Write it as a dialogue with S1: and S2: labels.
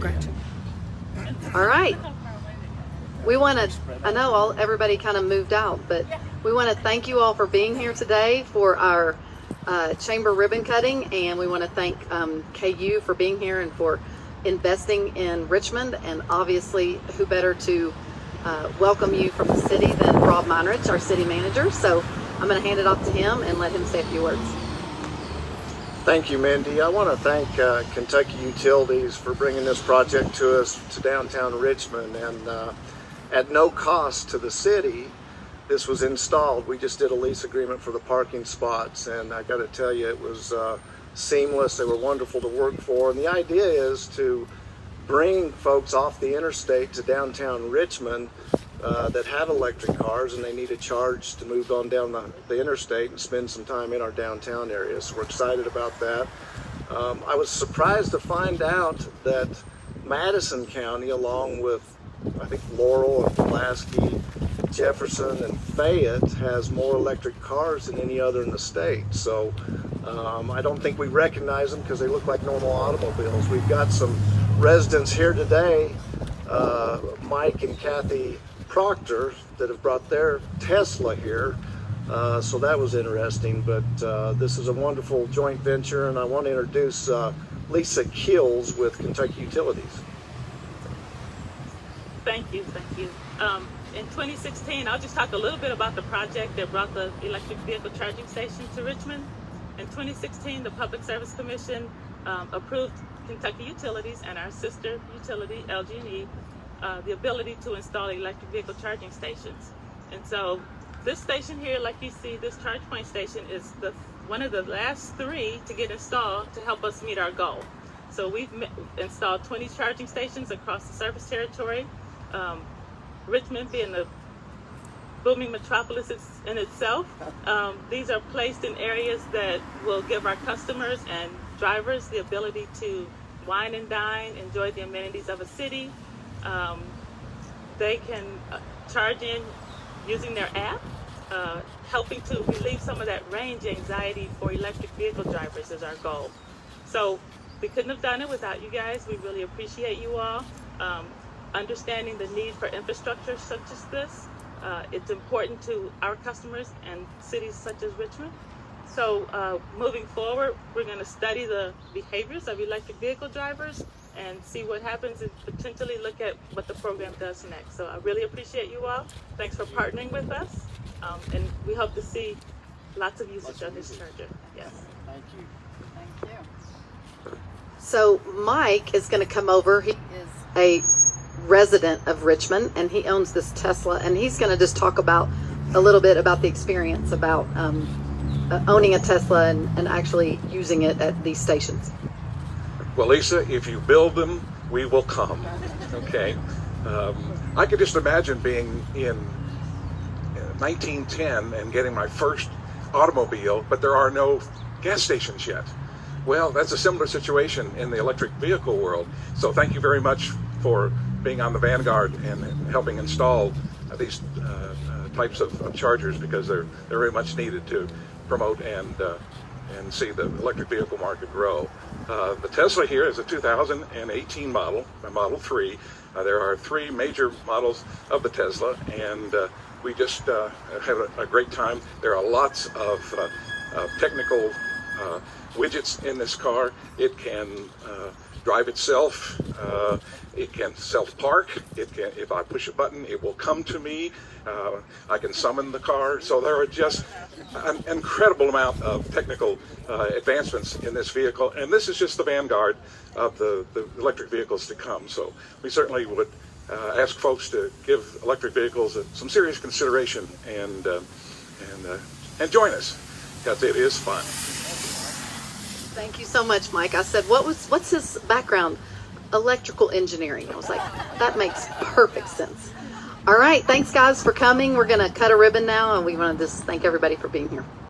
S1: Gotcha.
S2: All right. We want to, I know everybody kind of moved out, but we want to thank you all for being here today for our chamber ribbon cutting, and we want to thank KU for being here and for investing in Richmond, and obviously who better to welcome you from the city than Rob Meinrich, our city manager. So I'm going to hand it off to him and let him say a few words.
S3: Thank you, Mindy. I want to thank Kentucky Utilities for bringing this project to us to downtown Richmond, and at no cost to the city, this was installed. We just did a lease agreement for the parking spots, and I got to tell you, it was seamless. They were wonderful to work for, and the idea is to bring folks off the interstate to downtown Richmond that have electric cars and they need a charge to move on down the interstate and spend some time in our downtown area. So we're excited about that. I was surprised to find out that Madison County, along with I think Laurel and Pulaski, Jefferson and Fayette, has more electric cars than any other in the state. So I don't think we recognize them because they look like normal automobiles. We've got some residents here today, Mike and Kathy Proctor, that have brought their Tesla here. So that was interesting, but this is a wonderful joint venture, and I want to introduce Lisa Keels with Kentucky Utilities.
S4: Thank you. In 2016, I'll just talk a little bit about the project that brought the electric vehicle charging station to Richmond. In 2016, the Public Service Commission approved Kentucky Utilities and our sister utility, LG&E, the ability to install electric vehicle charging stations. And so this station here, like you see, this charge point station is one of the last 3 to get installed to help us meet our goal. So we've installed 20 charging stations across the service territory. Richmond being the booming metropolis in itself, these are placed in areas that will give our customers and drivers the ability to wine and dine, enjoy the amenities of a city. They can charge in using their app, helping to relieve some of that range anxiety for electric vehicle drivers is our goal. So we couldn't have done it without you guys. We really appreciate you all. Understanding the need for infrastructure such as this, it's important to our customers and cities such as Richmond. So moving forward, we're going to study the behaviors of electric vehicle drivers and see what happens and potentially look at what the program does next. So I really appreciate you all. Thanks for partnering with us, and we hope to see lots of usage of this charger. Yes.
S3: Thank you.
S1: Thank you.
S2: So Mike is going to come over. He is a resident of Richmond, and he owns this Tesla, and he's going to just talk about a little bit about the experience about owning a Tesla and actually using it at these stations.
S5: Well, Lisa, if you build them, we will come. Okay. I could just imagine being in 1910 and getting my first automobile, but there are no gas stations yet. Well, that's a similar situation in the electric vehicle world. So thank you very much for being on the vanguard and helping install these types of chargers, because they're very much needed to promote and see the electric vehicle market grow. The Tesla here is a 2018 model, Model 3. There are 3 major models of the Tesla, and we just had a great time. There are lots of technical widgets in this car. It can drive itself. It can self-park. It can, if I push a button, it will come to me. I can summon the car. So there are just an incredible amount of technical advancements in this vehicle, and this is just the vanguard of the electric vehicles to come. So we certainly would ask folks to give electric vehicles some serious consideration and join us, because it is fun.
S2: Thank you so much, Mike. I said, what's his background? Electrical engineering. I was like, that makes perfect sense. All right, thanks guys for coming. We're going to cut a ribbon now, and we want to just thank everybody for being here.